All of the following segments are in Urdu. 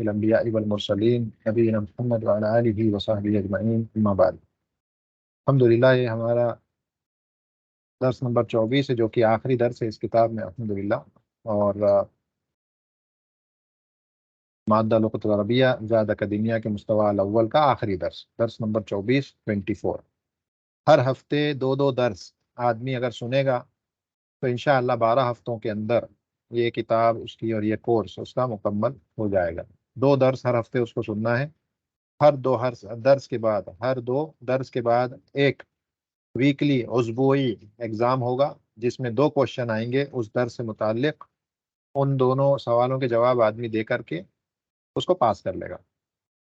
الانبیاء والمرسلین نبینا محمد وعلی آلہ وصحبہ اجمعین اما بعد۔ الحمدللہ یہ ہمارا درس نمبر 24 ہے، جو کہ آخری درس ہے اس کتاب میں الحمدللہ، اور مادہ لغت العربیہ زاد اکیڈمیا کے مستویٰ الاول کا آخری درس نمبر 24 ہر ہفتے دو درس آدمی اگر سنے گا تو انشاءاللہ 12 ہفتوں کے اندر یہ کتاب اس کی اور یہ کورس اس کا مکمل ہو جائے گا۔ 2 درس ہر ہفتے اس کو سننا ہے۔ ہر دو درس کے بعد ایک ویکلی اسبوعی ایگزام ہوگا، جس میں 2 کوشچن آئیں گے اس درس سے متعلق۔ ان دونوں سوالوں کے جواب آدمی دے کر کے اس کو پاس کر لے گا۔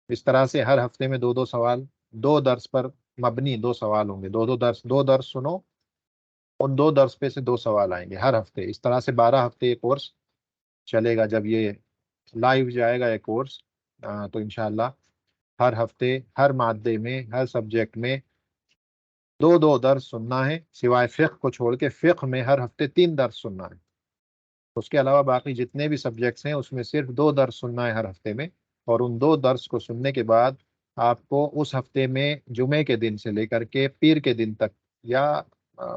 اس طرح سے ہر ہفتے میں 2 سوال، 2 درس پر مبنی 2 سوال ہوں گے۔ 2 درس سنو، ان 2 درس پہ سے 2 سوال آئیں گے ہر ہفتے۔ اس طرح سے 12 ہفتے یہ کورس چلے گا۔ جب یہ لائیو جائے گا یہ کورس تو انشاءاللہ ہر ہفتے ہر مادے میں ہر سبجیکٹ میں 2 درس سننا ہے، سوائے فقہ کو چھوڑ کے۔ فقہ میں ہر ہفتے 3 درس سننا ہے۔ اس کے علاوہ باقی جتنے بھی سبجیکٹس ہیں اس میں صرف 2 درس سننا ہے ہر ہفتے میں، اور ان 2 درس کو سننے کے بعد آپ کو اس ہفتے میں جمعے کے دن سے لے کر کے پیر کے دن تک یا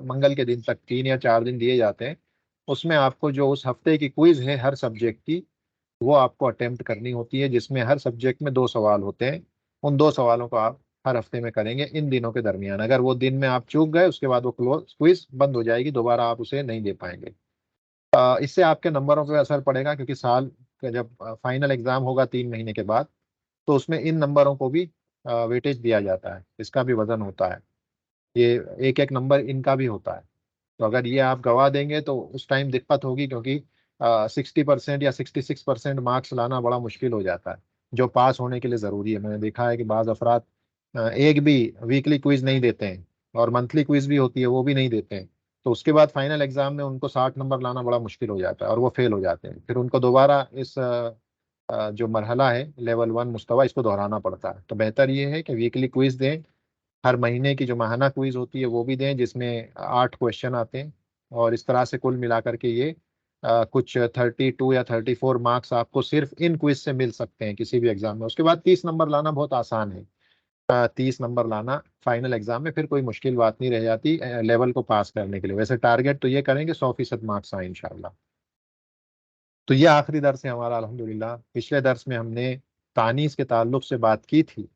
منگل کے دن تک 3 یا 4 دن دیے جاتے ہیں، اس میں آپ کو جو اس ہفتے کی کوئز ہے ہر سبجیکٹ کی وہ آپ کو اٹیمپٹ کرنی ہوتی ہے، جس میں ہر سبجیکٹ میں 2 سوال ہوتے ہیں۔ ان 2 سوالوں کو آپ ہر ہفتے میں کریں گے ان دنوں کے درمیان۔ اگر وہ دن میں آپ چوک گئے اس کے بعد وہ کوئز بند ہو جائے گی، دوبارہ آپ اسے نہیں دے پائیں گے۔ اس سے آپ کے نمبروں پہ اثر پڑے گا، کیونکہ سال کا جب فائنل ایگزام ہوگا 3 مہینے کے بعد تو اس میں ان نمبروں کو بھی ویٹیج دیا جاتا ہے، اس کا بھی وزن ہوتا ہے، یہ ایک ایک نمبر ان کا بھی ہوتا ہے۔ تو اگر یہ آپ گوا دیں گے تو اس ٹائم دقت ہوگی، کیونکہ 60% یا 66% مارکس لانا بڑا مشکل ہو جاتا ہے، جو پاس ہونے کے لیے ضروری ہے۔ میں نے دیکھا ہے کہ بعض افراد ایک بھی ویکلی کوئز نہیں دیتے ہیں، اور منتھلی کوئز بھی ہوتی ہے وہ بھی نہیں دیتے ہیں، تو اس کے بعد فائنل ایگزام میں ان کو 60 نمبر لانا بڑا مشکل ہو جاتا ہے اور وہ فیل ہو جاتے ہیں۔ پھر ان کو دوبارہ اس جو مرحلہ ہے لیول 1 مستویٰ، اس کو دہرانا پڑتا ہے۔ تو بہتر یہ ہے کہ ویکلی کوئز دیں، ہر مہینے کی جو ماہانہ کوئز ہوتی ہے وہ بھی دیں، جس میں 8 کوشچن آتے ہیں، اور اس طرح سے کل ملا کر کے یہ کچھ 32 یا 34 مارکس آپ کو صرف ان کوئز سے مل سکتے ہیں کسی بھی ایگزام میں۔ اس کے بعد 30 نمبر لانا بہت آسان ہے، 30 نمبر لانا فائنل ایگزام میں پھر کوئی مشکل بات نہیں رہ جاتی لیول کو پاس کرنے کے لیے۔ ویسے ٹارگیٹ تو یہ کریں گے 100% مارکس آئیں انشاءاللہ۔ تو یہ آخری درس ہے ہمارا الحمدللہ۔ پچھلے درس میں ہم نے تانیث کے تعلق سے بات کی تھی،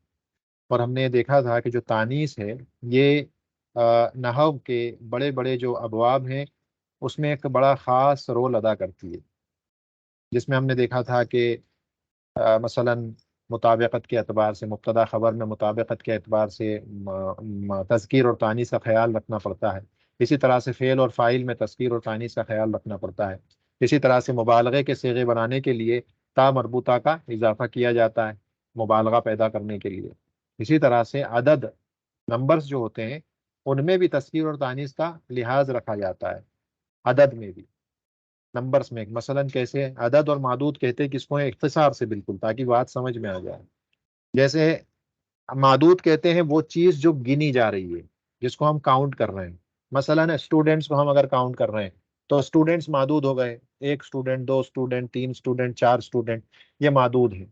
اور ہم نے دیکھا تھا کہ جو تانیث ہے یہ نحو کے بڑے بڑے جو ابواب ہیں اس میں ایک بڑا خاص رول ادا کرتی ہے، جس میں ہم نے دیکھا تھا کہ مثلا مطابقت کے اعتبار سے، مبتدا خبر میں مطابقت کے اعتبار سے تذکیر اور تانیث کا خیال رکھنا پڑتا ہے۔ اسی طرح سے فعل اور فاعل میں تذکیر اور تانیث کا خیال رکھنا پڑتا ہے۔ اسی طرح سے مبالغے کے صیغے بنانے کے لیے تا مربوطہ کا اضافہ کیا جاتا ہے مبالغہ پیدا کرنے کے لیے۔ اسی طرح سے عدد، نمبرز جو ہوتے ہیں ان میں بھی تذکیر اور تانیث کا لحاظ رکھا جاتا ہے۔ عدد میں بھی، نمبرز میں مثلا کیسے عدد اور معدود کہتے ہیں کس کو ہیں، اختصار سے بالکل، تاکہ بات سمجھ میں آ جائے۔ جیسے معدود کہتے ہیں وہ چیز جو گنی جا رہی ہے، جس کو ہم کاؤنٹ کر رہے ہیں۔ مثلا اسٹوڈینٹس کو ہم اگر کاؤنٹ کر رہے ہیں تو اسٹوڈینٹس معدود ہو گئے، 1 اسٹوڈنٹ، 2 اسٹوڈنٹ، 3 اسٹوڈنٹ، 4 اسٹوڈنٹ، یہ معدود ہیں۔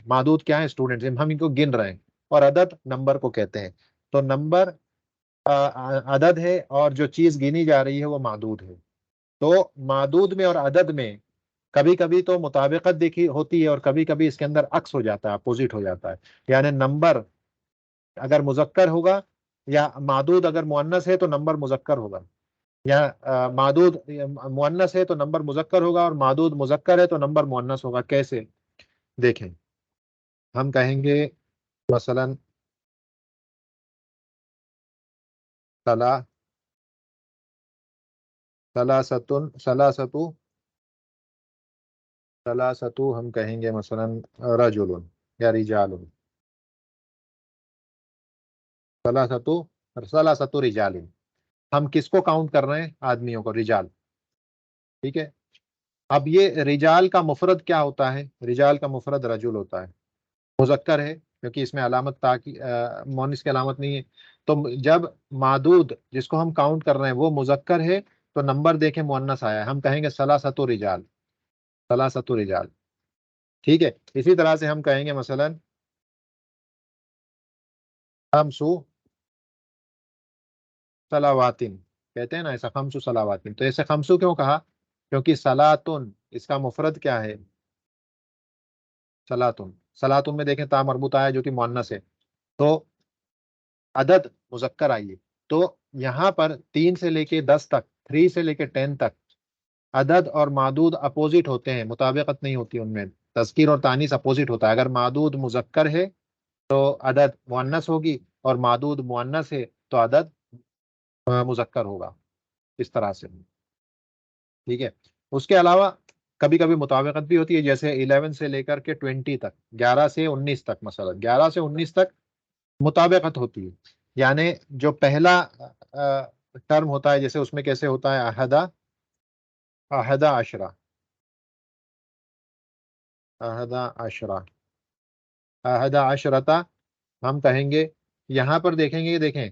معدود کیا ہے؟ اسٹوڈنٹس، ہم ان کو گن رہے ہیں۔ اور عدد نمبر کو کہتے ہیں۔ تو نمبر عدد ہے، اور جو چیز گنی جا رہی ہے وہ معدود ہے۔ تو معدود میں اور عدد میں کبھی کبھی تو مطابقت دیکھی ہوتی ہے، اور کبھی کبھی اس کے اندر عکس ہو جاتا ہے، اپوزٹ ہو جاتا ہے۔ یعنی نمبر اگر مذکر ہوگا، یا معدود اگر مؤنث ہے تو نمبر مذکر ہوگا، یا معدود مؤنث ہے تو نمبر مذکر ہوگا، اور معدود مذکر ہے تو نمبر مؤنث ہوگا۔ کیسے؟ دیکھیں، ہم کہیں گے مثلا ثلاثتو ہم کہیں گے مثلا رجل یا رجال، ثلاثتو رجال۔ ہم کس کو کاؤنٹ کر رہے ہیں؟ آدمیوں کو، رجال، ٹھیک ہے۔ اب یہ رجال کا مفرد کیا ہوتا ہے؟ رجال کا مفرد رجل ہوتا ہے، مذکر ہے، کیونکہ اس میں علامت مؤنث کی علامت نہیں ہے۔ تو جب معدود جس کو ہم کاؤنٹ کر رہے ہیں وہ مذکر ہے تو نمبر دیکھیں مؤنث آیا ہے، ہم کہیں گے ثلاثۃ رجال، ثلاثۃ رجال۔ ٹھیک ہے، اسی طرح سے ہم کہیں گے مثلا خمسو صلواتن، کہتے ہیں نا ایسا خمسو صلواتن، تو ایسے خمسو کیوں کہا؟ کیونکہ صلاتن اس کا مفرد کیا ہے؟ صلاتن، صلاتن میں دیکھیں تا مربوط آیا جو کہ مؤنث ہے، تو عدد مذکر آئیے، تو یہاں پر 3 سے لے کے 10 تک، 3 سے لے کے 10 تک عدد اور معدود اپوزٹ ہوتے ہیں، مطابقت نہیں ہوتی ان میں، تذکیر اور تانیث اپوزٹ ہوتا ہے، اگر معدود مذکر ہے تو عدد مؤنث ہوگی، اور معدود مؤنث ہے تو عدد مذکر ہوگا، اس طرح سے، ٹھیک ہے۔ اس کے علاوہ کبھی کبھی مطابقت بھی ہوتی ہے، جیسے 11 سے لے کر کے 20 تک، 11 سے 19 تک، مثلا 11 سے 19 تک مطابقت ہوتی ہے، یعنی جو پہلا ٹرم ہوتا ہے، جیسے اس میں کیسے ہوتا ہے احدہ، احدہ عشرہ، احدہ عشرہ، احدہ عشرتا، ہم کہیں گے، یہاں پر دیکھیں گے، دیکھیں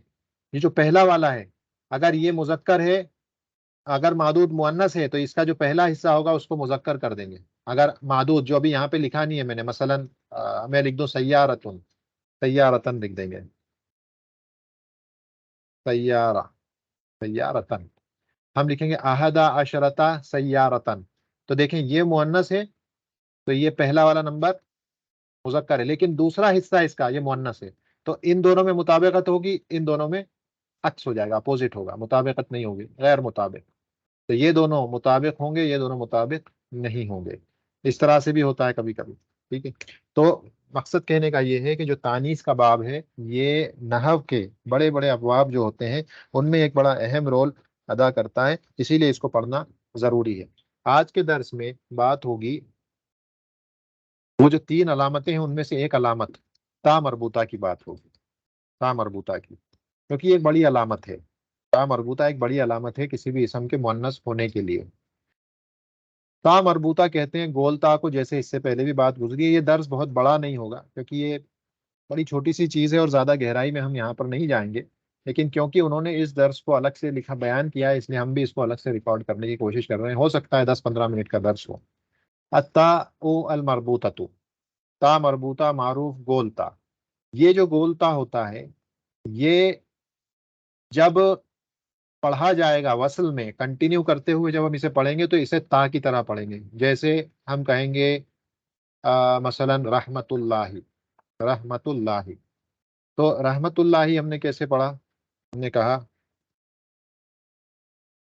یہ جو پہلا والا ہے، اگر یہ مذکر ہے، اگر معدود مؤنث ہے تو اس کا جو پہلا حصہ ہوگا اس کو مذکر کر دیں گے، اگر معدود جو ابھی یہاں پہ لکھا نہیں ہے میں نے، مثلا میں لکھ دوں سیارتن، سیارتن لکھ دیں گے، سیارہ، سیارتن، ہم لکھیں گے احدہ عشرتا سیارتن، تو دیکھیں یہ مؤنث ہے تو یہ پہلا والا نمبر مذکر ہے، لیکن دوسرا حصہ اس کا یہ مؤنث ہے، تو ان دونوں میں مطابقت ہوگی، ان دونوں میں عکس ہو جائے گا، اپوزٹ ہوگا، مطابقت نہیں ہوگی، غیر مطابق، تو یہ دونوں مطابق ہوں گے، یہ دونوں مطابق نہیں ہوں گے، اس طرح سے بھی ہوتا ہے کبھی کبھی، ٹھیک ہے۔ تو مقصد کہنے کا یہ ہے کہ جو تانیث کا باب ہے، یہ نحو کے بڑے بڑے ابواب جو ہوتے ہیں ان میں ایک بڑا اہم رول ادا کرتا ہے، اسی لیے اس کو پڑھنا ضروری ہے۔ آج کے درس میں بات ہوگی وہ جو 3 علامتیں ہیں ان میں سے ایک علامت تا مربوطہ کی بات ہوگی، تا مربوطہ کی، کیونکہ یہ ایک بڑی علامت ہے، تا مربوطہ ایک بڑی علامت ہے کسی بھی اسم کے مؤنث ہونے کے لیے۔ تا مربوطہ کہتے ہیں گول تا کو، جیسے اس سے پہلے بھی بات گزری ہے، یہ درس بہت بڑا نہیں ہوگا کیونکہ یہ بڑی چھوٹی سی چیز ہے اور زیادہ گہرائی میں ہم یہاں پر نہیں جائیں گے، لیکن کیونکہ انہوں نے اس درس کو الگ سے لکھا بیان کیا ہے، اس لیے ہم بھی اس کو الگ سے ریکارڈ کرنے کی کوشش کر رہے ہیں، ہو سکتا ہے 10-15 منٹ کا درس ہو۔ التا او المربوطہ، تا مربوطہ معروف گولتا، یہ جو گولتا ہوتا ہے یہ جب پڑھا جائے گا وصل میں کنٹینیو کرتے ہوئے، جب ہم اسے پڑھیں گے تو اسے تا کی طرح پڑھیں گے، جیسے ہم کہیں گے مثلا رحمت اللہ، رحمت اللہ، تو رحمت اللہ ہم نے کیسے پڑھا؟ ہم نے کہا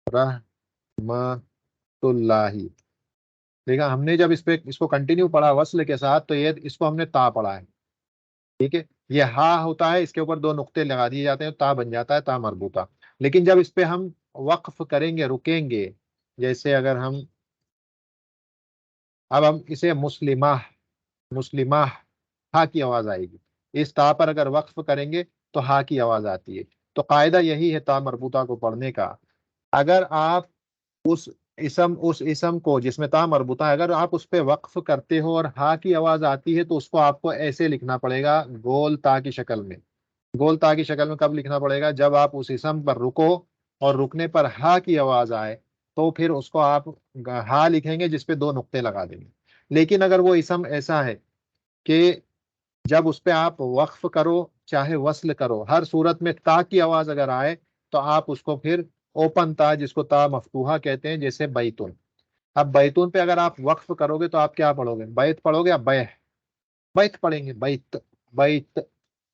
رحمت اللہ، دیکھا ہم نے جب اس کو کنٹینیو پڑھا وصل کے ساتھ تو یہ اس کو ہم نے تا پڑھا ہے، ٹھیک ہے، یہ ہا ہوتا ہے، اس کے اوپر 2 نقطے لگا دیے جاتے ہیں، تا بن جاتا ہے تا مربوطہ، لیکن جب اس پہ ہم وقف کریں گے، رکیں گے، جیسے اگر ہم اب ہم اسے مسلمہ، مسلمہ، ہا کی آواز آئے گی، اس تا پر اگر وقف کریں گے تو ہا کی آواز آتی ہے، تو قاعدہ یہی ہے تا مربوطہ کو پڑھنے کا، اگر آپ اس اس اسم کو جس میں تا مربوطہ ہے، اگر آپ اس پہ وقف کرتے ہو اور ہا کی آواز آتی ہے تو اس کو آپ کو ایسے لکھنا پڑے گا، گول تا کی شکل میں، گول تا کی شکل میں کب لکھنا پڑے گا؟ جب آپ اس اسم پر رکو اور رکنے پر ہا کی آواز آئے تو پھر اس کو آپ ہا لکھیں گے جس پہ 2 نقطے لگا دیں گے، لیکن اگر وہ اسم ایسا ہے کہ جب اس پہ آپ وقف کرو چاہے وصل کرو، ہر صورت میں تا کی آواز اگر آئے تو آپ اس کو پھر اوپن تا، جس کو تا مفتوحہ کہتے ہیں، جیسے بیتون، اب بیتون پہ اگر آپ وقف کرو گے تو آپ کیا پڑھو گے؟ بیت پڑھو گے یا بیہ؟ بیت پڑھیں گے، بیت، بیت،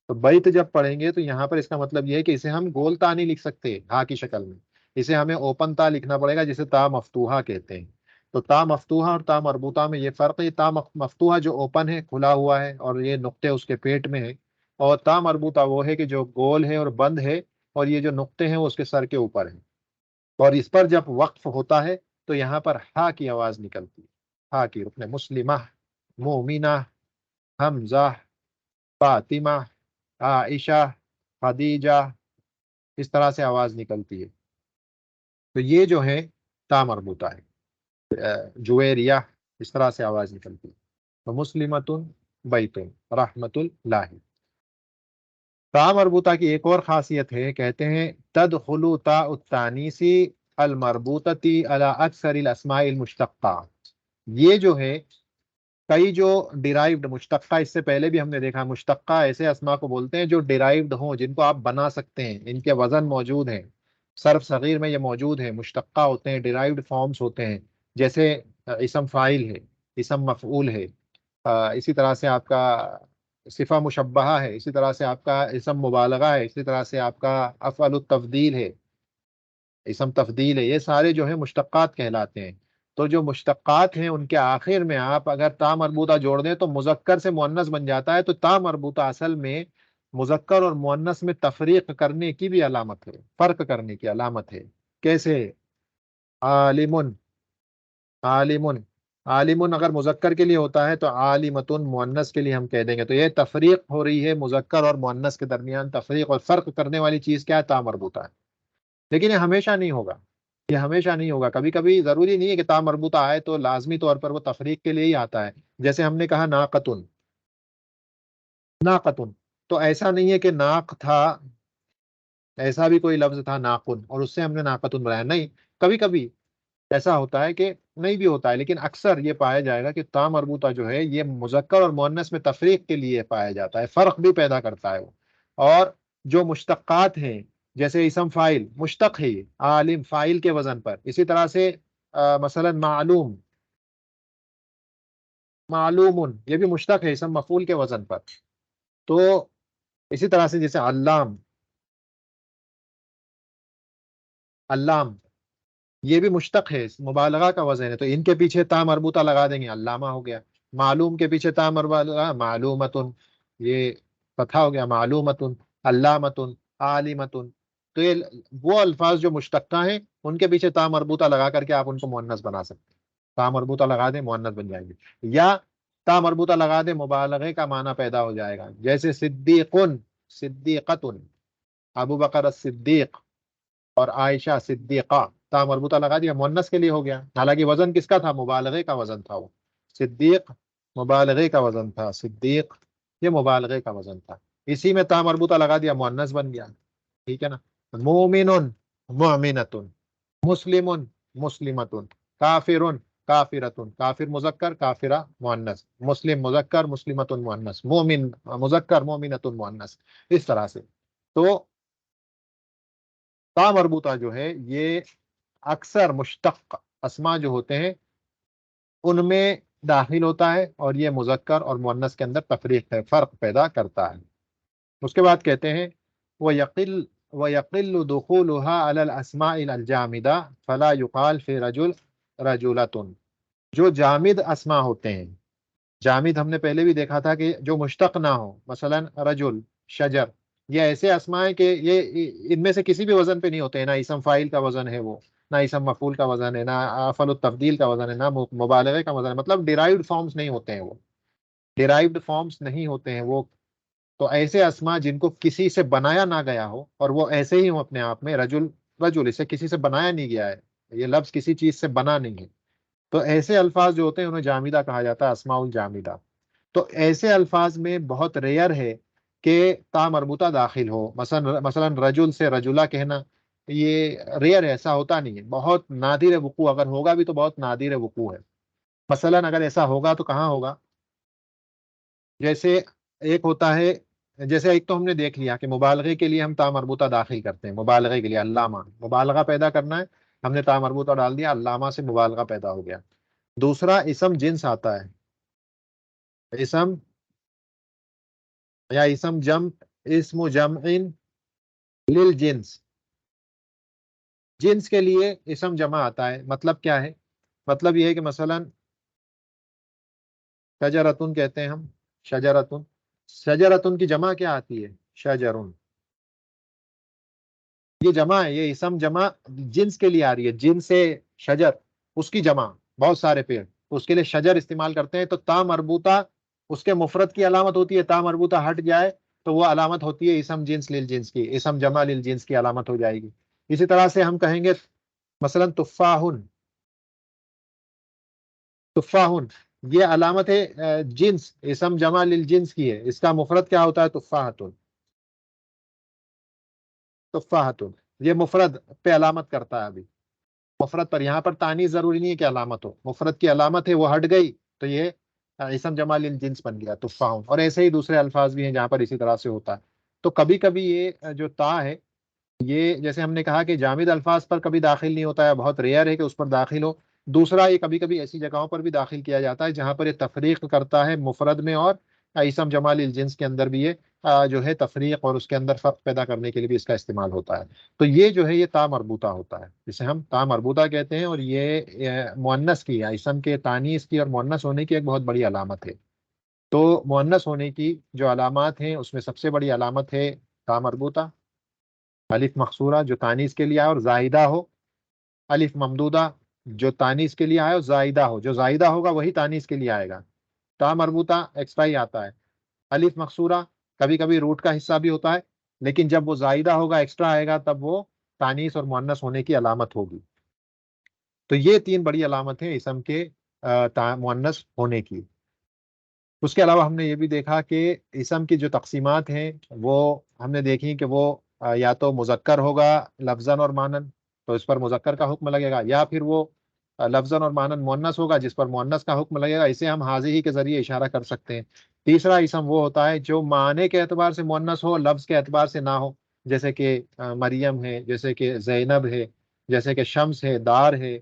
تو بیت جب پڑھیں گے تو یہاں پر اس کا مطلب یہ ہے کہ اسے ہم گول تا نہیں لکھ سکتے ہا کی شکل میں، اسے ہمیں اوپن تا لکھنا پڑے گا جسے تا مفتوحہ کہتے ہیں، تو تا مفتوحہ اور تا مربوطہ میں یہ فرق ہے، تا مفتوحہ جو اوپن ہے، کھلا ہوا ہے اور یہ نقطے اس کے پیٹ میں ہے، اور تا مربوطہ وہ ہے کہ جو گول ہے اور بند ہے اور یہ جو نقطے ہیں وہ اس کے سر کے اوپر ہیں، اور اس پر جب وقف ہوتا ہے تو یہاں پر ہا کی آواز نکلتی ہے، ہا کی، رکن مسلمہ، مومنہ، حمزہ، فاطمہ، عائشہ، خدیجہ، اس طرح سے آواز نکلتی ہے، تو یہ جو ہے تا مربوطہ ہے، جویریہ، اس طرح سے آواز نکلتی ہے، تو مسلمتن، بیتن، رحمت اللہ۔ تا مربوطہ کی ایک اور خاصیت ہے، کہتے ہیں تدخل تا التانیثی المربوطتی علی اکثر الاسماء المشتقہ، یہ جو ہے کئی جو ڈیرائیوڈ مشتقہ، اس سے پہلے بھی ہم نے دیکھا مشتقہ ایسے اسما کو بولتے ہیں جو ڈیرائیوڈ ہوں، جن کو آپ بنا سکتے ہیں، ان کے وزن موجود ہیں، صرف صغیر میں یہ موجود ہیں، مشتقہ ہوتے ہیں، ڈیرائیوڈ فارمز ہوتے ہیں، جیسے اسم فاعل ہے، اسم مفعول ہے، اسی طرح سے آپ کا صفہ مشبہہ ہے، اسی طرح سے آپ کا اسم مبالغہ ہے، اسی طرح سے آپ کا افعل التفضیل ہے، اسم تفضیل ہے، یہ سارے جو ہیں مشتقات کہلاتے ہیں۔ تو جو مشتقات ہیں ان کے آخر میں آپ اگر تا مربوطہ جوڑ دیں تو مذکر سے مؤنث بن جاتا ہے، تو تا مربوطہ اصل میں مذکر اور مؤنث میں تفریق کرنے کی بھی علامت ہے، فرق کرنے کی علامت ہے۔ کیسے؟ عالم، عالم، عالم اگر مذکر کے لیے ہوتا ہے تو عالمتن مؤنث کے لیے ہم کہہ دیں گے، تو یہ تفریق ہو رہی ہے مذکر اور مؤنث کے درمیان، تفریق اور فرق کرنے والی چیز کیا ہے؟ تا مربوطہ ہے۔ لیکن یہ ہمیشہ نہیں ہوگا، یہ ہمیشہ نہیں ہوگا، کبھی کبھی ضروری نہیں ہے کہ تا مربوطہ آئے تو لازمی طور پر وہ تفریق کے لیے ہی آتا ہے۔ جیسے ہم نے کہا ناقتن، ناقتن، تو ایسا نہیں ہے کہ ناق تھا، ایسا بھی کوئی لفظ تھا ناقن اور اس سے ہم نے ناقتن بنایا، نہیں، کبھی کبھی ایسا ہوتا ہے کہ نہیں بھی ہوتا ہے، لیکن اکثر یہ پایا جائے گا کہ تا مربوطہ جو ہے یہ مذکر اور مؤنث میں تفریق کے لیے پایا جاتا ہے، فرق بھی پیدا کرتا ہے وہ۔ اور جو مشتقات ہیں جیسے اسم فاعل مشتق ہے، یہ عالم فاعل کے وزن پر، اسی طرح سے مثلا معلوم، معلوم یہ بھی مشتق ہے اسم مفعول کے وزن پر۔ تو اسی طرح سے جیسے علام، علام یہ بھی مشتق ہے، مبالغہ کا وزن ہے، تو ان کے پیچھے تا مربوطہ لگا دیں گے، علامہ ہو گیا۔ معلوم کے پیچھے تا مربوطہ معلومتن، یہ فتح ہو گیا، معلومتن، علامتن، عالمتن۔ تو یہ وہ الفاظ جو مشتقہ ہیں ان کے پیچھے تا مربوطہ لگا کر کے آپ ان کو مؤنث بنا سکتے ہیں، تا مربوطہ لگا دیں مؤنث بن جائیں گے، یا تا مربوطہ لگا دیں مبالغے کا معنی پیدا ہو جائے گا، جیسے صدیقن، صدیقتن، ابو بکر الصدیق اور عائشہ صدیقہ، تا مربوطہ لگا دیا، مؤنث کے لیے ہو گیا، حالانکہ وزن کس کا تھا؟ مبالغے کا وزن تھا وہ، صدیق مبالغے کا وزن تھا، صدیق یہ مبالغے کا وزن تھا، اسی میں تا مربوطہ لگا دیا، مؤنث بن گیا، ٹھیک ہے نا۔ مومن، مؤمنتن، مسلم، مسلمتن، کافر، کافرتن، کافر مذکر، کافرہ مؤنث، مسلم مذکر، مسلمتن مؤنث، مومن مذکر، مومنتن مؤنث، اس طرح سے۔ تو تا مربوطہ جو ہے یہ اکثر مشتق اسما جو ہوتے ہیں ان میں داخل ہوتا ہے، اور یہ مذکر اور مؤنث کے اندر تفریق ہے، فرق پیدا کرتا ہے۔ اس کے بعد کہتے ہیں وَيَقِلُّ دُخُولُهَا عَلَى الْأَسْمَاءِ الْجَامِدَةِ فَلَا يُقَالُ فِي رَجُلٍ رَجُلَةٌ۔ جو جامد اسما ہوتے ہیں، جامد ہم نے پہلے بھی دیکھا تھا کہ جو مشتق نہ ہو، مثلا رجل، شجر، یہ ایسے اسماء ہیں کہ یہ ان میں سے کسی بھی وزن پہ نہیں ہوتے ہیں، نہ اسم فاعل کا وزن ہے وہ، نہ اسم مفعول کا وزن ہے، نہ افعل التفضیل کا وزن ہے، نہ مبالغے کا وزن ہے، مطلب ڈیرائیوڈ فارمز نہیں ہوتے ہیں وہ، ڈیرائیوڈ فارمز نہیں ہوتے ہیں وہ۔ تو ایسے اسما جن کو کسی سے بنایا نہ گیا ہو اور وہ ایسے ہی ہوں اپنے آپ میں، رجل، رجل اسے کسی سے بنایا نہیں گیا ہے، یہ لفظ کسی چیز سے بنا نہیں ہے، تو ایسے الفاظ جو ہوتے ہیں انہیں جامدہ کہا جاتا ہے، اسماء الجامدہ۔ تو ایسے الفاظ میں بہت ریئر ہے کہ تا مربوطہ داخل ہو، مثلا رجل سے رجلہ کہنا، یہ ریئر ہے، ایسا ہوتا نہیں ہے، بہت نادر وقوع، اگر ہوگا بھی تو بہت نادر وقوع ہے۔ مثلا اگر ایسا ہوگا تو کہاں ہوگا؟ جیسے ایک ہوتا ہے، جیسے ایک تو ہم نے دیکھ لیا کہ مبالغے کے لیے ہم تا مربوطہ داخل کرتے ہیں، مبالغے کے لیے علامہ، مبالغہ پیدا کرنا ہے، ہم نے تا مربوطہ ڈال دیا، علامہ سے مبالغہ پیدا ہو گیا۔ دوسرا اسم جنس آتا ہے، اسم یا اسم جمع، اسم جمع للجنس، جنس کے لیے اسم جمع آتا ہے، مطلب کیا ہے؟ مطلب یہ ہے کہ مثلا شجرتن کہتے ہیں ہم، شجرتن، شجرتن کی جمع کیا آتی ہے؟ شجرن، یہ جمع ہے، یہ اسم جمع جنس کے لیے آ رہی ہے، جنس سے شجر، اس کی جمع، بہت سارے پیڑ، اس کے لیے شجر استعمال کرتے ہیں، تو تا مربوطہ اس کے مفرد کی علامت ہوتی ہے، تا مربوطہ ہٹ جائے تو وہ علامت ہوتی ہے اسم جنس للجنس کی، اسم جمع للجنس کی علامت ہو جائے گی۔ اسی طرح سے ہم کہیں گے مثلا تفاحن، تفاحن یہ علامت ہے جنس، اسم جمع للجنس کی ہے، اس کا مفرد کیا ہوتا ہے؟ تفاحتن، تفاحتن یہ مفرد پہ علامت کرتا ہے، ابھی مفرد پر، یہاں پر تانیث ضروری نہیں ہے کہ علامت ہو، مفرد کی علامت ہے وہ ہٹ گئی تو یہ اسم جمع للجنس بن گیا تفاحون، اور ایسے ہی دوسرے الفاظ بھی ہیں جہاں پر اسی طرح سے ہوتا ہے. تو کبھی کبھی یہ جو تا ہے یہ جیسے ہم نے کہا کہ جامد الفاظ پر کبھی داخل نہیں ہوتا ہے، بہت ریئر ہے کہ اس پر داخل ہو. دوسرا یہ کبھی کبھی ایسی جگہوں پر بھی داخل کیا جاتا ہے جہاں پر یہ تفریق کرتا ہے مفرد میں اور اسم جمع للجنس کے اندر بھی یہ جو ہے تفریق اور اس کے اندر فرق پیدا کرنے کے لیے بھی اس کا استعمال ہوتا ہے. تو یہ جو ہے یہ تا مربوطہ ہوتا ہے جسے ہم تا مربوطہ کہتے ہیں، اور یہ مؤنث کی یا اسم کے تانیث کی اور مؤنث ہونے کی ایک بہت بڑی علامت ہے. تو مؤنث ہونے کی جو علامات ہیں اس میں سب سے بڑی علامت ہے تا مربوطہ، الف مقصورہ جو تانیث کے لیے آئے اور زائدہ ہو، الف ممدودہ جو تانیث کے لیے آئے اور زائدہ ہو، جو زائدہ ہوگا وہی تانیث کے لیے آئے گا. تا مربوطہ ایکسٹرا ہی آتا ہے. الف مقصورہ کبھی کبھی روٹ کا حصہ بھی ہوتا ہے، لیکن جب وہ زائدہ ہوگا ایکسٹرا آئے گا تب وہ تانیث اور مؤنث ہونے کی علامت ہوگی. تو یہ تین بڑی علامت ہیں اسم کے مؤنث ہونے کی. اس کے علاوہ ہم نے یہ بھی دیکھا کہ اسم کی جو تقسیمات ہیں وہ ہم نے دیکھی کہ وہ یا تو مذکر ہوگا لفظاً اور مانن تو اس پر مذکر کا حکم لگے گا، یا پھر وہ لفظاً اور مانن مؤنث ہوگا جس پر مؤنث کا حکم لگے گا. اسے ہم حاضی کے ذریعے اشارہ کر سکتے ہیں. تیسرا اسم وہ ہوتا ہے جو معنی کے اعتبار سے مؤنث ہو، لفظ کے اعتبار سے نہ ہو، جیسے کہ مریم ہے، جیسے کہ زینب ہے، جیسے کہ شمس ہے، دار ہے،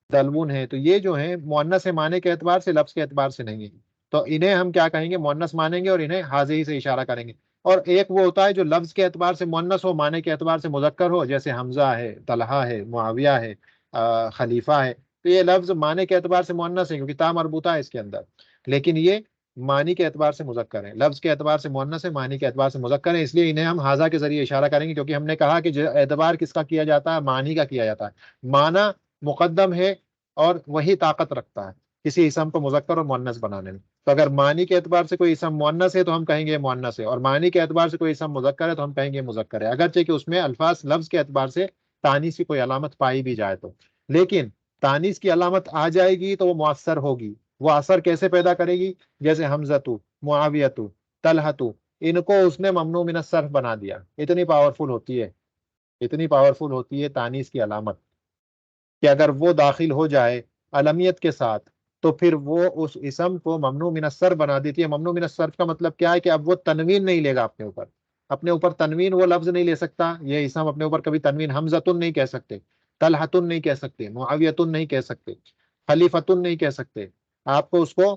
دلون ہے. تو یہ جو ہیں مؤنث ہے معنی کے اعتبار سے، لفظ کے اعتبار سے نہیں ہے. تو انہیں ہم کیا کہیں گے؟ مؤنث مانیں گے اور انہیں حاضی سے اشارہ کریں گے. اور ایک وہ ہوتا ہے جو لفظ کے اعتبار سے مؤنث ہو معنی کے اعتبار سے مذکر ہو، جیسے حمزہ ہے، طلحہ ہے، معاویہ ہے، خلیفہ ہے. تو یہ لفظ معنی کے اعتبار سے مؤنث ہے کیونکہ تا مربوطہ ہے اس کے اندر، لیکن یہ معنی کے اعتبار سے مذکر ہے. لفظ کے اعتبار سے مؤنث ہے، معنی کے اعتبار سے مذکر ہے، اس لیے انہیں ہم حاضہ کے ذریعے اشارہ کریں گے کیونکہ ہم نے کہا کہ جو اعتبار کس کا کیا جاتا ہے؟ معنی کا کیا جاتا ہے. معنی مقدم ہے اور وہی طاقت رکھتا ہے کسی اسم کو مذکر اور مؤنث بنانے میں. تو اگر معنی کے اعتبار سے کوئی اسم مؤنث ہے تو ہم کہیں گے مؤنث ہے، اور معنی کے اعتبار سے کوئی اسم مذکر ہے تو ہم کہیں گے مذکر ہے، اگرچہ کہ اس میں الفاظ لفظ کے اعتبار سے تانیث کی کوئی علامت پائی بھی جائے تو. لیکن تانیث کی علامت آ جائے گی تو وہ مؤثر ہوگی. وہ اثر کیسے پیدا کرے گی؟ جیسے حمزۃ، معاویۃ، طلحۃ، ان کو اس نے ممنوع من الصرف بنا دیا. اتنی پاورفل ہوتی ہے، اتنی پاورفل ہوتی ہے تانیث کی علامت کہ اگر وہ داخل ہو جائے علمیت کے ساتھ تو پھر وہ اس اسم کو ممنوع من الصرف بنا دیتی ہے. ممنوع من الصرف کا مطلب کیا ہے؟ کہ اب وہ تنوین نہیں لے گا اپنے اوپر تنوین وہ لفظ نہیں لے سکتا. یہ اسم اپنے اوپر کبھی تنوین حمزۃ نہیں کہہ سکتے، طلحۃ نہیں کہہ سکتے، معاویۃ نہیں کہہ سکتے، خلیفۃ نہیں کہہ سکتے. آپ کو اس کو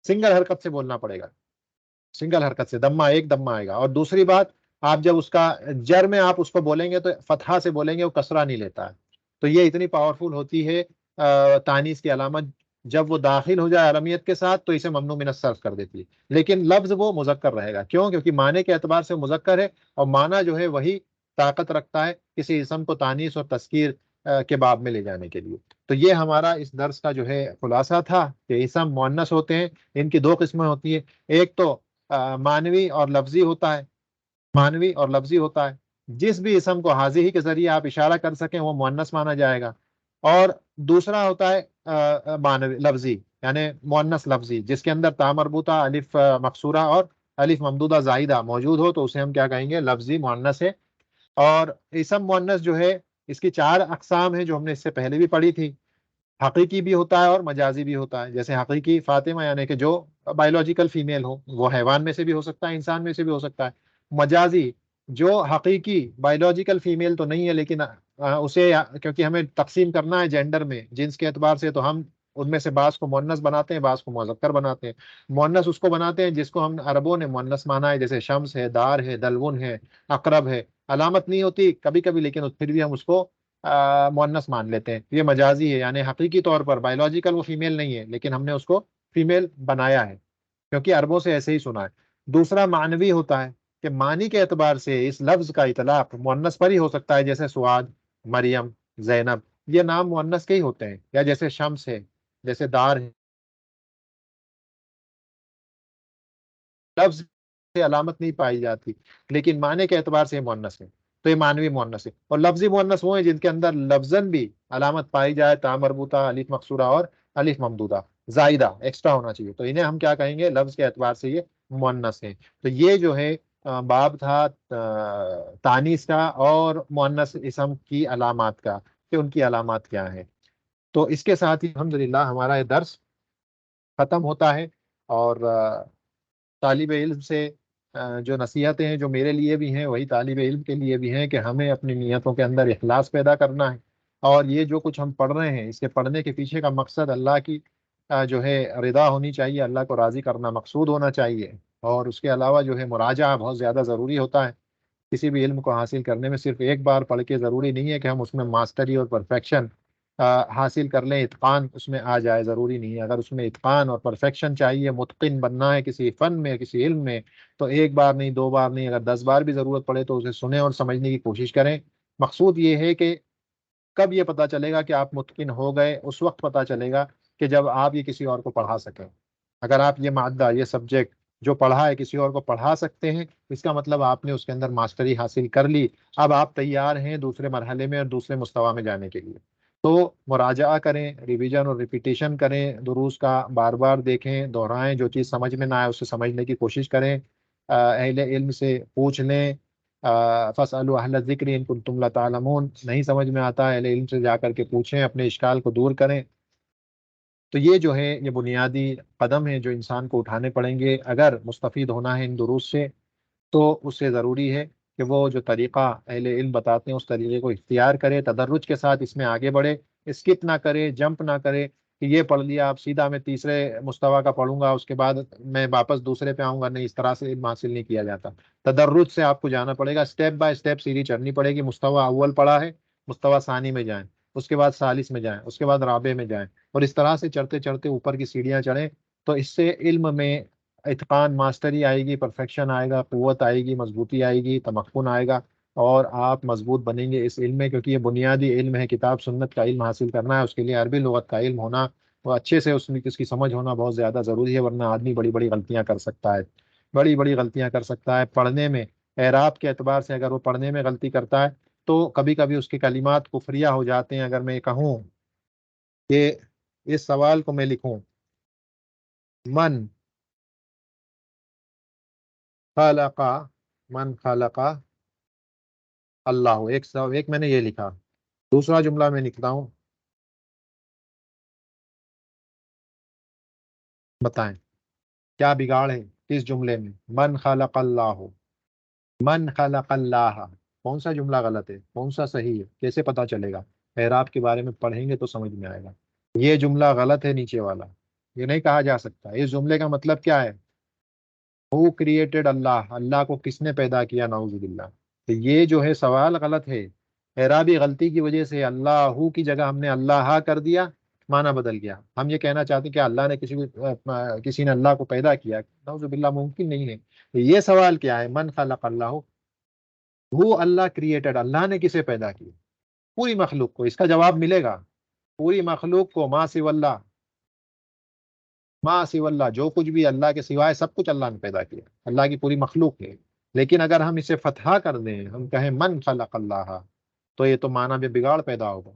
سنگل حرکت سے بولنا پڑے گا، سنگل حرکت سے دمہ ایک دمہ آئے گا. اور دوسری بات، آپ جب اس کا جر میں آپ اس کو بولیں گے تو فتحہ سے بولیں گے، وہ کسرہ نہیں لیتا ہے. تو یہ اتنی پاورفل ہوتی ہے تانیث کی علامت، جب وہ داخل ہو جائے علمیت کے ساتھ تو اسے ممنوع من الصرف کر دیتی ہے. لیکن لفظ وہ مذکر رہے گا. کیوں؟ کیونکہ معنی کے اعتبار سے مذکر ہے، اور معنی جو ہے وہی طاقت رکھتا ہے کسی اسم کو تانیث اور تذکیر کے باب میں لے جانے کے لیے. تو یہ ہمارا اس درس کا جو ہے خلاصہ تھا کہ اسم مؤنث ہوتے ہیں. ان کی دو قسمیں ہوتی ہیں، ایک تو معنوی اور لفظی ہوتا ہے، معنوی اور لفظی ہوتا ہے. جس بھی اسم کو حاضی کے ذریعے آپ اشارہ کر سکیں وہ مؤنث مانا جائے گا. اور دوسرا ہوتا ہے معنوی لفظی، یعنی مؤنث لفظی، جس کے اندر تا مربوطہ، الف مقصورہ اور الف ممدودہ زائدہ موجود ہو تو اسے ہم کیا کہیں گے؟ لفظی مؤنث ہے. اور اسم مؤنث جو ہے اس کی چار اقسام ہیں جو ہم نے اس سے پہلے بھی پڑھی تھی. حقیقی بھی ہوتا ہے اور مجازی بھی ہوتا ہے. جیسے حقیقی فاطمہ یعنی کہ جو بایولوجیکل فیمیل ہو، وہ حیوان میں سے بھی ہو سکتا ہے، انسان میں سے بھی ہو سکتا ہے. مجازی جو حقیقی بایولوجیکل فیمیل تو نہیں ہے لیکن اسے کیونکہ ہمیں تقسیم کرنا ہے جینڈر میں، جنس کے اعتبار سے، تو ہم ان میں سے بعض کو مؤنث بناتے ہیں، بعض کو مذکر بناتے ہیں. مؤنث اس کو بناتے ہیں جس کو ہم عربوں نے مؤنث مانا ہے، جیسے شمس ہے، دار ہے، دلون ہے، اقرب ہے. علامت نہیں ہوتی کبھی کبھی لیکن پھر بھی ہم اس کو مؤنث مان لیتے ہیں. یہ مجازی ہے، یعنی حقیقی طور پر بایولوجیکل وہ فیمیل نہیں ہے لیکن ہم نے اس کو فیمیل بنایا ہے کیونکہ عربوں سے ایسے ہی سنا ہے. دوسرا معنوی ہوتا ہے کہ معنی کے اعتبار سے اس لفظ کا اطلاق مؤنث پر ہی ہو سکتا ہے، جیسے سعاد، مریم، زینب، یہ نام مؤنث کے ہی ہوتے ہیں. یا جیسے شمس ہے، جیسے دار ہے، لفظ سے علامت نہیں پائی جاتی لیکن معنی کے اعتبار سے یہ مؤنث ہے. تو یہ معنوی مؤنث ہے. اور لفظی مؤنث وہ ہیں جن کے اندر لفظاً بھی علامت پائی جائے، تا مربوطہ، الف مقصورہ اور الف ممدودہ زائدہ ایکسٹرا ہونا چاہیے، تو انہیں ہم کیا کہیں گے؟ لفظ کے اعتبار سے یہ مؤنث ہیں. تو یہ جو ہے باب تھا تانیث کا اور مؤنث اسم کی علامات کا، کہ ان کی علامات کیا ہیں. تو اس کے ساتھ ہی الحمدللہ ہمارا یہ درس ختم ہوتا ہے. اور طالب علم سے جو نصیحتیں ہیں جو میرے لیے بھی ہیں وہی طالب علم کے لیے بھی ہیں کہ ہمیں اپنی نیتوں کے اندر اخلاص پیدا کرنا ہے، اور یہ جو کچھ ہم پڑھ رہے ہیں اس کے پڑھنے کے پیچھے کا مقصد اللہ کی جو ہے رضا ہونی چاہیے، اللہ کو راضی کرنا مقصود ہونا چاہیے۔ اور اس کے علاوہ جو ہے مراجعہ بہت زیادہ ضروری ہوتا ہے کسی بھی علم کو حاصل کرنے میں۔ صرف ایک بار پڑھ کے ضروری نہیں ہے کہ ہم اس میں ماسٹری اور پرفیکشن حاصل کر لیں، اتقان اس میں آ جائے، ضروری نہیں ہے۔ اگر اس میں اتقان اور پرفیکشن چاہیے، متقن بننا ہے کسی فن میں کسی علم میں، تو ایک بار نہیں، دو بار نہیں، اگر 10 بار بھی ضرورت پڑے تو اسے سنیں اور سمجھنے کی کوشش کریں۔ مقصود یہ ہے کہ کب یہ پتا چلے گا کہ آپ متقن ہو گئے؟ اس وقت پتا چلے گا کہ جب آپ یہ کسی اور کو پڑھا سکیں۔ اگر آپ یہ مادہ یہ سبجیکٹ جو پڑھا ہے کسی اور کو پڑھا سکتے ہیں، اس کا مطلب آپ نے اس کے اندر ماسٹری حاصل کر لی، اب آپ تیار ہیں دوسرے مرحلے میں اور دوسرے مستوی میں جانے کے لیے۔ تو مراجعہ کریں، ریویژن اور ریپیٹیشن کریں، دروس کا بار بار دیکھیں، دہرائیں، جو چیز سمجھ میں نہ آئے اسے سمجھنے کی کوشش کریں، اہل علم سے پوچھ لیں۔ فاسألوا اہل الذکر ان کنتم لا تعلمون، نہیں سمجھ میں آتا اہل علم سے جا کر کے پوچھیں، اپنے اشکال کو دور کریں۔ تو یہ جو ہے یہ بنیادی قدم ہے جو انسان کو اٹھانے پڑیں گے اگر مستفید ہونا ہے ان دروس سے۔ تو اس سے ضروری ہے کہ وہ جو طریقہ اہل علم بتاتے ہیں اس طریقے کو اختیار کرے، تدرج کے ساتھ اس میں آگے بڑھے، اسکپ نہ کرے، جمپ نہ کرے کہ یہ پڑھ لیا اب سیدھا میں تیسرے مستوی کا پڑھوں گا اس کے بعد میں واپس دوسرے پہ آؤں گا، نہیں، اس طرح سے علم حاصل نہیں کیا جاتا۔ تدرج سے آپ کو جانا پڑے گا، اسٹیپ بائی اسٹیپ سیڑھی چڑھنی پڑے گی۔ مستوی اول پڑھا ہے، مستوی ثانی میں جائیں، اس کے بعد ثالث میں جائیں، اس کے بعد رابع میں جائیں، اور اس طرح سے چڑھتے چڑھتے اوپر کی سیڑھیاں چڑھیں۔ تو اس سے علم میں اتقان، ماسٹری آئے گی، پرفیکشن آئے گا، قوت آئے گی، مضبوطی آئے گی، تمکن آئے گا، اور آپ مضبوط بنیں گے اس علم میں، کیونکہ یہ بنیادی علم ہے۔ کتاب سنت کا علم حاصل کرنا ہے، اس کے لیے عربی لغت کا علم ہونا، وہ اچھے سے اس کی سمجھ ہونا بہت زیادہ ضروری ہے، ورنہ آدمی بڑی بڑی غلطیاں کر سکتا ہے، بڑی بڑی غلطیاں کر سکتا ہے پڑھنے میں۔ اعراب کے اعتبار سے اگر وہ پڑھنے میں غلطی کرتا ہے تو کبھی کبھی اس کے کلمات کفریہ ہو جاتے ہیں۔ اگر میں کہوں کہ اس سوال کو میں لکھوں، من خلق، من خلق اللہ، ایک میں نے یہ لکھا، دوسرا جملہ میں لکھتا ہوں، بتائیں کیا بگاڑ ہے کس جملے میں؟ من خلق اللہ، من خلق اللہ، کون سا جملہ غلط ہے کون سا صحیح ہے کیسے پتا چلے گا؟ اعراب کے بارے میں پڑھیں گے تو سمجھ میں آئے گا۔ یہ جملہ غلط ہے نیچے والا، یہ نہیں کہا جا سکتا۔ اس جملے کا مطلب کیا ہے؟ ہو کریٹڈ اللہ، اللہ کو کس نے پیدا کیا؟ نعوذ باللہ۔ تو یہ جو ہے سوال غلط ہے، اعرابی غلطی کی وجہ سے اللہ کی جگہ ہم نے اللہ کر دیا، معنی بدل گیا۔ ہم یہ کہنا چاہتے ہیں کہ اللہ نے کسی نے اللہ کو پیدا کیا، نعوذ باللہ، ممکن نہیں ہے۔ یہ سوال کیا ہے؟ من خلق اللہ، وہ اللہ کریٹڈ، اللہ نے کسے پیدا کیا؟ پوری مخلوق کو۔ اس کا جواب ملے گا پوری مخلوق کو، ما سوی اللہ، ما سوی اللہ، جو کچھ بھی اللہ کے سوائے سب کچھ اللہ نے پیدا کیا، اللہ کی پوری مخلوق ہے۔ لیکن اگر ہم اسے فتح کر دیں، ہم کہیں من خلق اللہ، تو یہ تو معنی میں بگاڑ پیدا ہوگا،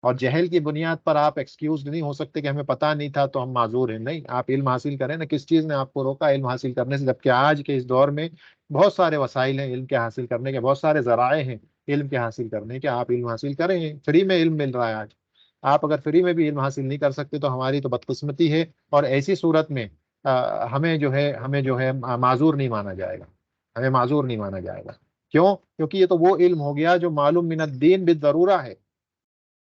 اور جہل کی بنیاد پر آپ ایکسکیوز نہیں ہو سکتے کہ ہمیں پتہ نہیں تھا تو ہم معذور ہیں۔ نہیں، آپ علم حاصل کریں نا، کس چیز نے آپ کو روکا علم حاصل کرنے سے؟ جبکہ آج کے اس دور میں بہت سارے وسائل ہیں علم کے حاصل کرنے کے، بہت سارے ذرائع ہیں علم کے حاصل کرنے کے، آپ علم حاصل کریں، فری میں علم مل رہا ہے آج۔ آپ اگر فری میں بھی علم حاصل نہیں کر سکتے تو ہماری تو بدقسمتی ہے، اور ایسی صورت میں ہمیں جو ہے معذور نہیں مانا جائے گا، ہمیں معذور نہیں مانا جائے گا۔ کیوں؟ کیونکہ یہ تو وہ علم ہو گیا جو معلوم من الدین بالضرورہ ہے،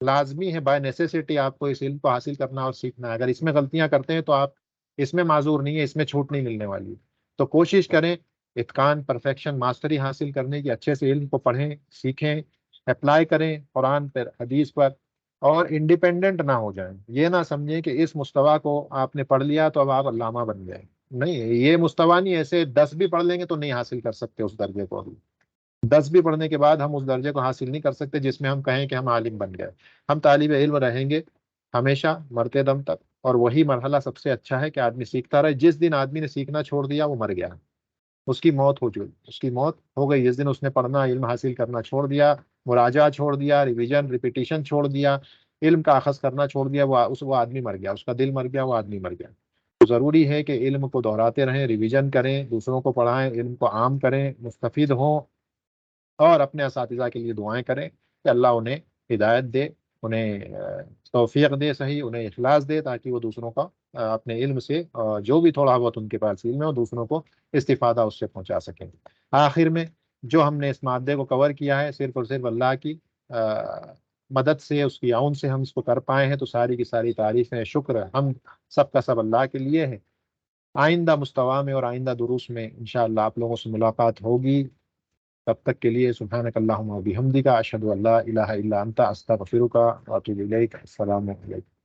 لازمی ہے، بائی نیسیسٹی آپ کو اس علم کو حاصل کرنا اور سیکھنا ہے۔ اگر اس میں غلطیاں کرتے ہیں تو آپ اس میں معذور نہیں ہے، اس میں چھوٹ نہیں ملنے والی ہے۔ تو کوشش کریں اتقان، پرفیکشن، ماسٹری حاصل کرنے کی، اچھے سے علم کو پڑھیں، سیکھیں، اپلائی کریں قرآن پر، حدیث پر، اور انڈیپینڈنٹ نہ ہو جائیں۔ یہ نہ سمجھیں کہ اس مستوی کو آپ نے پڑھ لیا تو اب آپ علامہ بن گئے، نہیں، یہ مستوی نہیں، ایسے 10 بھی پڑھ لیں گے تو نہیں حاصل کر سکتے اس درجے کو ابھی۔ 10 بھی پڑھنے کے بعد ہم اس درجے کو حاصل نہیں کر سکتے جس میں ہم کہیں کہ ہم عالم بن گئے۔ ہم طالب علم رہیں گے ہمیشہ مرتے دم تک، اور وہی مرحلہ سب سے اچھا ہے کہ آدمی سیکھتا رہے۔ جس دن آدمی نے سیکھنا چھوڑ دیا وہ مر گیا، اس کی موت ہو چکی، اس کی موت ہو گئی جس دن اس نے پڑھنا علم حاصل کرنا چھوڑ دیا، مراجعہ چھوڑ دیا، ریویژن ریپیٹیشن چھوڑ دیا، علم کا اخذ کرنا چھوڑ دیا، وہ آدمی مر گیا، اس کا دل مر گیا، وہ آدمی مر گیا۔ تو ضروری ہے کہ علم کو دہراتے رہیں، ریویژن کریں، دوسروں کو پڑھائیں، علم کو عام کریں، مستفید ہوں، اور اپنے اساتذہ کے لیے دعائیں کریں کہ اللہ انہیں ہدایت دے، انہیں توفیق دے، صحیح انہیں اخلاص دے، تاکہ وہ دوسروں کا اپنے علم سے جو بھی تھوڑا بہت ان کے پاس علم ہے وہ دوسروں کو استفادہ اس سے پہنچا سکیں۔ آخر میں جو ہم نے اس مادے کو کور کیا ہے صرف اور صرف اللہ کی مدد سے، اس کی عون سے ہم اس کو کر پائے ہیں، تو ساری کی ساری تعریفیں، شکر ہم سب کا سب اللہ کے لیے ہے۔ آئندہ مستویٰ میں اور آئندہ دروس میں انشاءاللہ آپ لوگوں سے ملاقات ہوگی۔ تب تک کے لیے سبحانک اللہم و بحمدک، اشہد ان لا الہ الا انت، استغفرک و اتوب الیک۔ السلام علیکم۔